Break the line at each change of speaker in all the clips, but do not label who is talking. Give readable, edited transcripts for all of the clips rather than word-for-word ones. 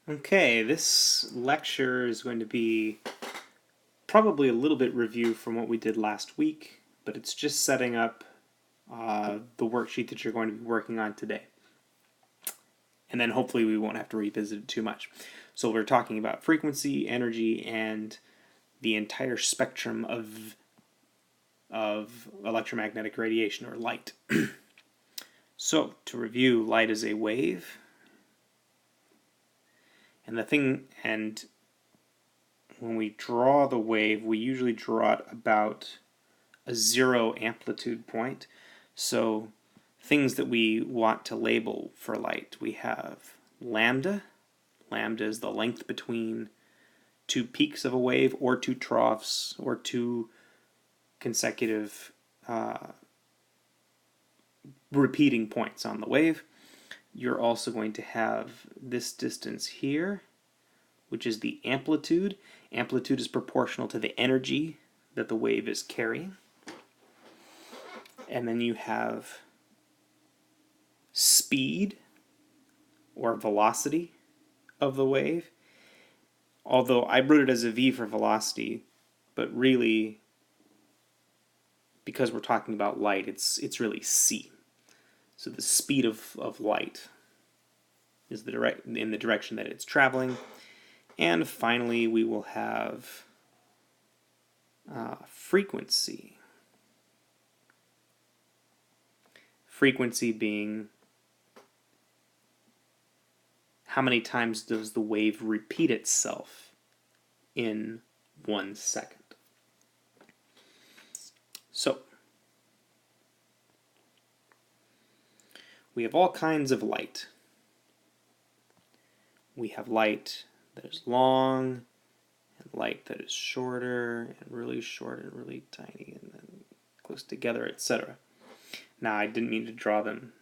Okay, this lecture is going to be probably a little bit review from what we did last week, but it's just setting up the worksheet that you're going to be working on today. And then hopefully we won't have to revisit it too much. So we're talking about frequency, energy, and the entire spectrum of electromagnetic radiation, or light. So, to review, light is a wave. And when we draw the wave, we usually draw it about a zero amplitude point. So things that we want to label for light, we have lambda. Lambda is the length between two peaks of a wave, or two troughs, or two consecutive repeating points on the wave. You're also going to have this distance here, which is the amplitude. Amplitude is proportional to the energy that the wave is carrying. And then you have speed, or velocity, of the wave. Although I wrote it as a V for velocity, but really, because we're talking about light, it's really c. So the speed of light is in the direction that it's traveling. And finally, we will have frequency. Frequency being how many times does the wave repeat itself in 1 second. So, we have all kinds of light. We have light that is long, and light that is shorter, and really short, and really tiny, and then close together, etc. Now, I didn't mean to draw them.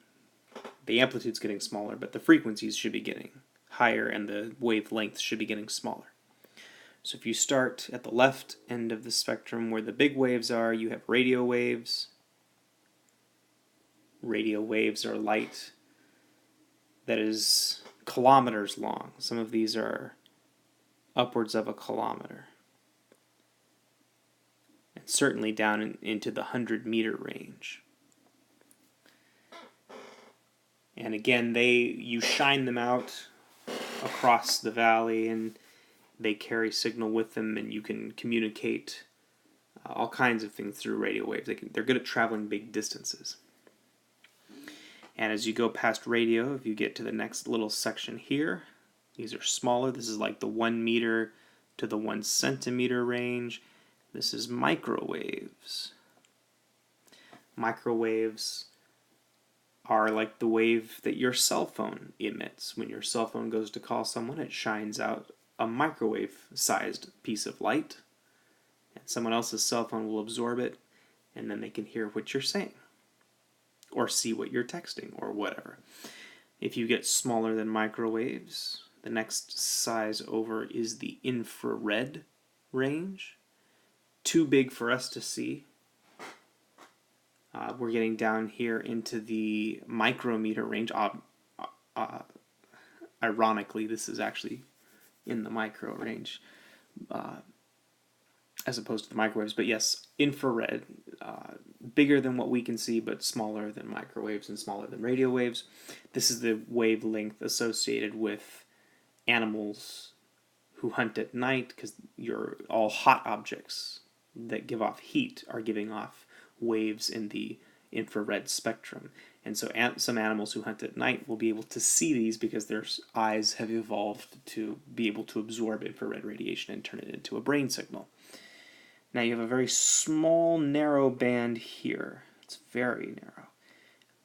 The amplitude's getting smaller, but the frequencies should be getting higher, and the wavelengths should be getting smaller. So if you start at the left end of the spectrum where the big waves are, you have radio waves. Radio waves are light that is kilometers long. Some of these are upwards of a kilometer. And certainly down into the 100-meter range. And again, you shine them out across the valley, and they carry signal with them, and you can communicate all kinds of things through radio waves. They're good at traveling big distances. And as you go past radio, if you get to the next little section here, these are smaller. This is like the 1 meter to the 1 centimeter range. This is microwaves. Microwaves are like the wave that your cell phone emits. When your cell phone goes to call someone, it shines out a microwave-sized piece of light, and someone else's cell phone will absorb it, and then they can hear what you're saying, or see what you're texting, or whatever. If you get smaller than microwaves, the next size over is the infrared range. Too big for us to see. We're getting down here into the micrometer range. Ironically, this is actually in the micro range as opposed to the microwaves. But yes, infrared, bigger than what we can see, but smaller than microwaves and smaller than radio waves. This is the wavelength associated with animals who hunt at night, because all hot objects that give off heat are giving off waves in the infrared spectrum. And so some animals who hunt at night will be able to see these because their eyes have evolved to be able to absorb infrared radiation and turn it into a brain signal. Now you have a very small, narrow band here. It's very narrow,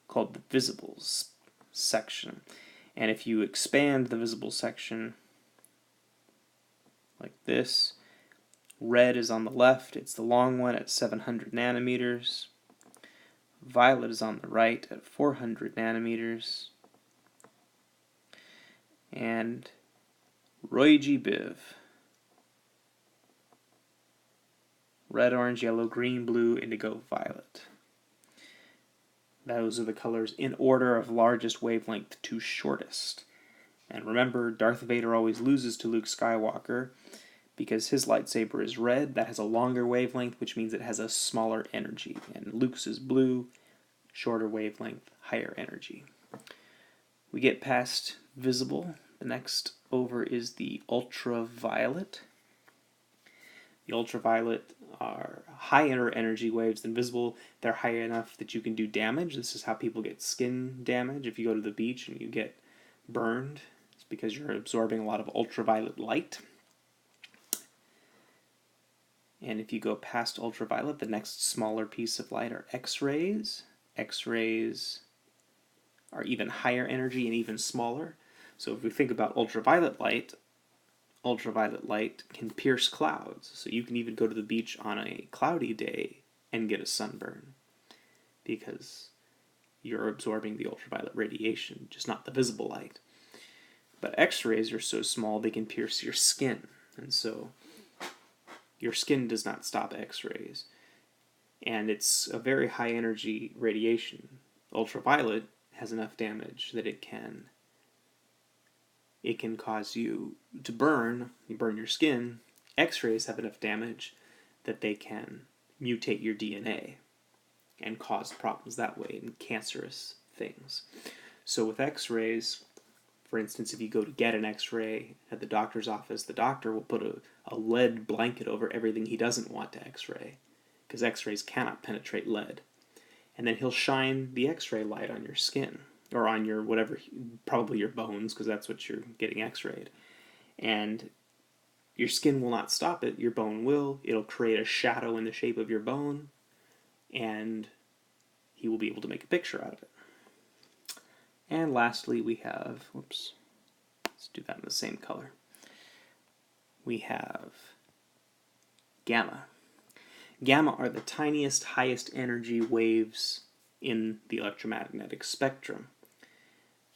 called the visible section. And if you expand the visible section like this, red is on the left. It's the long one at 700 nanometers. Violet is on the right at 400 nanometers. And Roy G. Biv. Red, orange, yellow, green, blue, indigo, violet. Those are the colors in order of largest wavelength to shortest. And remember, Darth Vader always loses to Luke Skywalker because his lightsaber is red. That has a longer wavelength, which means it has a smaller energy. And Luke's is blue, shorter wavelength, higher energy. We get past visible. The next over is the ultraviolet. The ultraviolet are higher energy waves than visible. They're high enough that you can do damage. This is how people get skin damage. If you go to the beach and you get burned, it's because you're absorbing a lot of ultraviolet light. And if you go past ultraviolet, the next smaller piece of light are X-rays. X-rays are even higher energy and even smaller. So if we think about ultraviolet light can pierce clouds. So you can even go to the beach on a cloudy day and get a sunburn because you're absorbing the ultraviolet radiation, just not the visible light. But X-rays are so small they can pierce your skin. And so your skin does not stop X-rays. And it's a very high energy radiation. Ultraviolet has enough damage that it can cause you to burn. You burn your skin. X-rays have enough damage that they can mutate your DNA and cause problems that way and cancerous things. So with X-rays, for instance, if you go to get an X-ray at the doctor's office, the doctor will put a lead blanket over everything he doesn't want to X-ray, because X-rays cannot penetrate lead. And then he'll shine the X-ray light on your skin, or on your whatever, probably your bones, because that's what you're getting X-rayed. And your skin will not stop it, your bone will. It'll create a shadow in the shape of your bone, and he will be able to make a picture out of it. And lastly, we have, let's do that in the same color. We have gamma. Gamma are the tiniest, highest energy waves in the electromagnetic spectrum.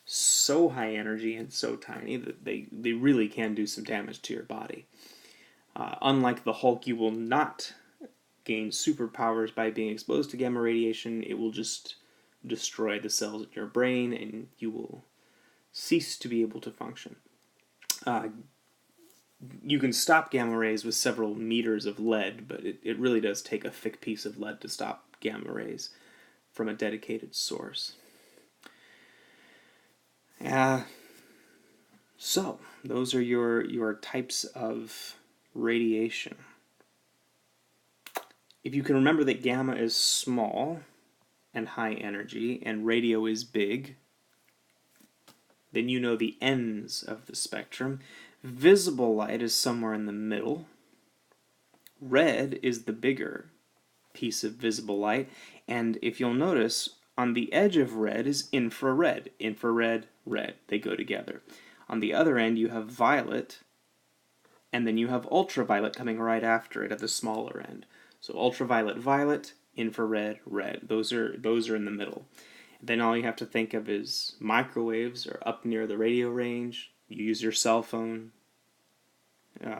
So high energy and so tiny that they really can do some damage to your body. Unlike the Hulk, you will not gain superpowers by being exposed to gamma radiation. It will just destroy the cells in your brain and you will cease to be able to function. You can stop gamma rays with several meters of lead, but it really does take a thick piece of lead to stop gamma rays from a dedicated source. So, those are your types of radiation. If you can remember that gamma is small and high energy, and radio is big, then you know the ends of the spectrum. Visible light is somewhere in the middle. Red is the bigger piece of visible light, and if you'll notice, on the edge of red is infrared. Infrared, red, they go together. On the other end you have violet, and then you have ultraviolet coming right after it at the smaller end. So ultraviolet, violet, infrared, red. Those are in the middle. Then all you have to think of is microwaves are up near the radio range. You use your cell phone,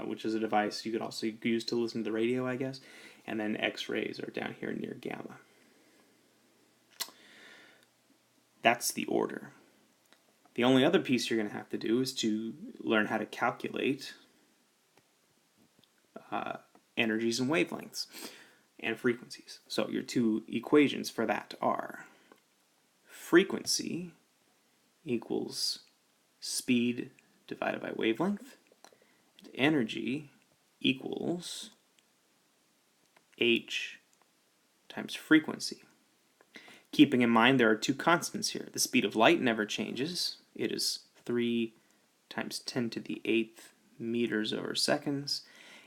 which is a device you could also use to listen to the radio, I guess. And then X-rays are down here near gamma. That's the order. The only other piece you're going to have to do is to learn how to calculate energies and wavelengths and frequencies. So your two equations for that are frequency equals speed divided by wavelength, and energy equals h times frequency. Keeping in mind there are two constants here. The speed of light never changes. It is 3 times 10 to the 8th meters over seconds.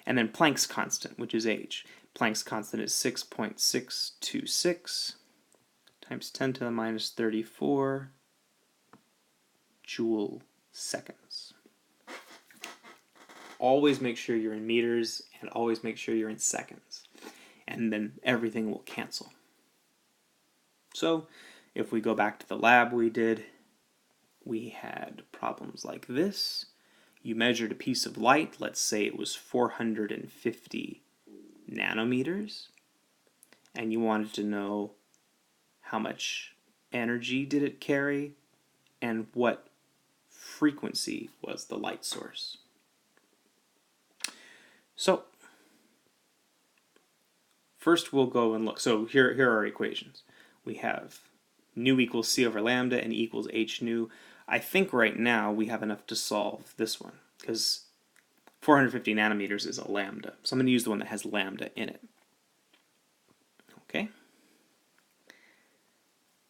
And then Planck's constant, which is h. Planck's constant is 6.626 times 10 to the minus 34 joule seconds. Always make sure you're in meters and always make sure you're in seconds. And then everything will cancel. So if we go back to the lab we did, we had problems like this. You measured a piece of light, let's say it was 450 nanometers, and you wanted to know how much energy did it carry and what frequency was the light source. So first we'll go and look. So here are our equations. We have nu equals c over lambda and E equals h nu. I think right now we have enough to solve this one, because 450 nanometers is a lambda. So I'm going to use the one that has lambda in it. Okay?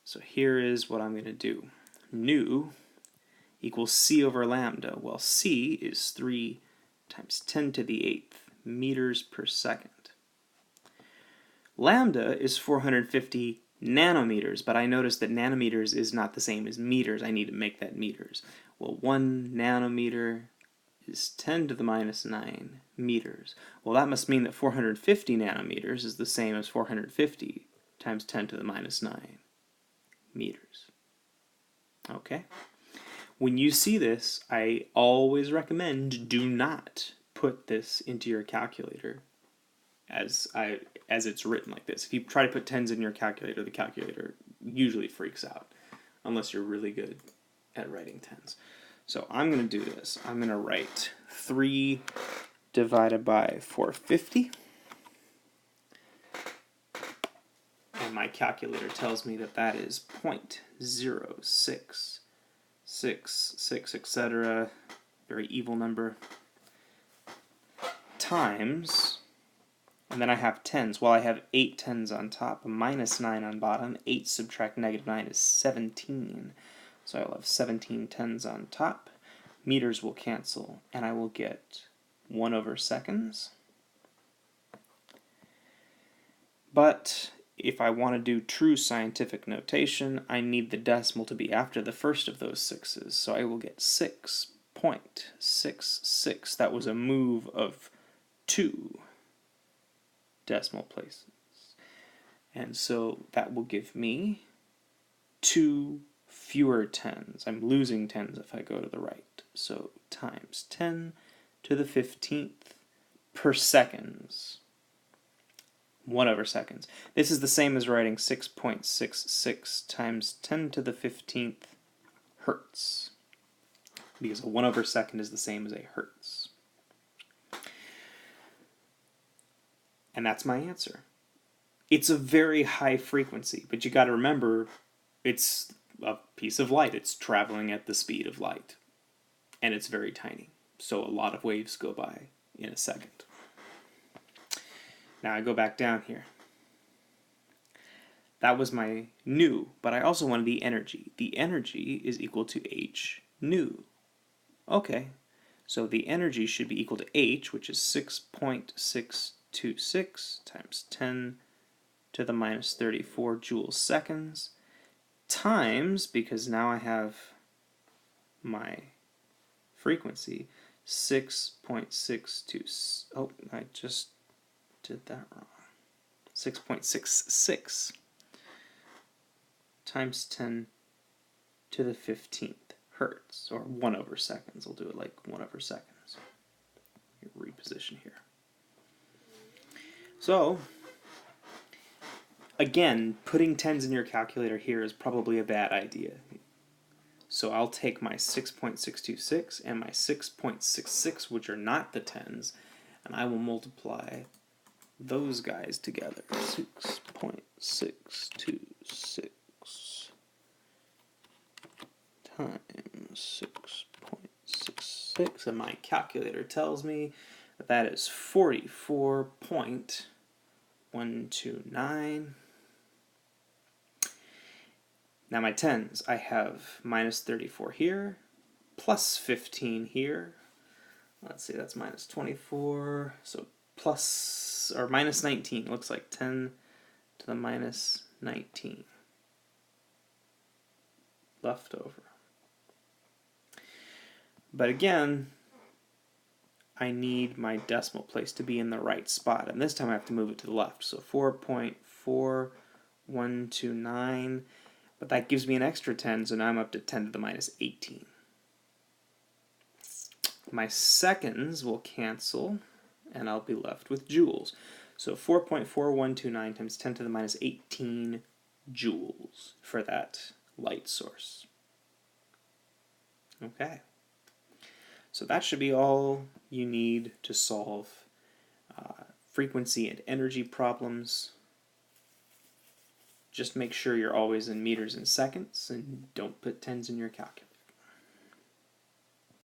So here is what I'm going to do. Nu equals c over lambda. Well, c is 3 times 10 to the 8th meters per second. Lambda is 450 nanometers, but I noticed that nanometers is not the same as meters. I need to make that meters. Well, 1 nanometer is 10 to the minus 9 meters. Well, that must mean that 450 nanometers is the same as 450 times 10 to the minus 9 meters. Okay? When you see this, I always recommend do not put this into your calculator as it's written like this. If you try to put tens in your calculator, the calculator usually freaks out, unless you're really good at writing tens. So I'm going to do this. I'm going to write 3 divided by 450. And my calculator tells me that that is 0.0666, etc., very evil number, times, and then I have tens. Well, I have 8 tens on top, minus 9 on bottom. 8 subtract negative 9 is 17. So I'll have 17 tens on top. Meters will cancel, and I will get 1 over seconds. But if I want to do true scientific notation, I need the decimal to be after the first of those sixes. So I will get 6.66. That was a move of 2 decimal places. And so that will give me 2 fewer tens. I'm losing tens if I go to the right. So times 10 to the 15th per seconds. 1 over seconds. This is the same as writing 6.66 times 10 to the 15th hertz, because a 1 over second is the same as a hertz. And that's my answer. It's a very high frequency, but you got to remember it's a piece of light. It's traveling at the speed of light, and it's very tiny. So a lot of waves go by in a second. Now I go back down here. That was my nu, but I also wanted the energy. The energy is equal to h nu. Okay, so the energy should be equal to h, which is 6.626 times 10 to the minus 34 joule seconds, times, because now I have my frequency, 6.62, oh, I just did that wrong. 6.66 times 10 to the 15th hertz, or 1 over seconds. I'll do it like 1 over seconds. Reposition here. So, again, putting tens in your calculator here is probably a bad idea. So I'll take my 6.626 and my 6.66, which are not the tens, and I will multiply those guys together. 6.626 times 6.66, and my calculator tells me that that is 44.129. Now my tens, I have minus 34 here, plus 15 here. Let's see, that's minus 24, so plus, or minus 19, looks like 10 to the minus 19 left over. But again, I need my decimal place to be in the right spot, and this time I have to move it to the left. So 4.4129, but that gives me an extra 10, so now I'm up to 10 to the minus 18. My seconds will cancel, and I'll be left with joules. So 4.4129 times 10 to the minus 18 joules for that light source. Okay. So that should be all you need to solve frequency and energy problems. Just make sure you're always in meters and seconds, and don't put tens in your calculator.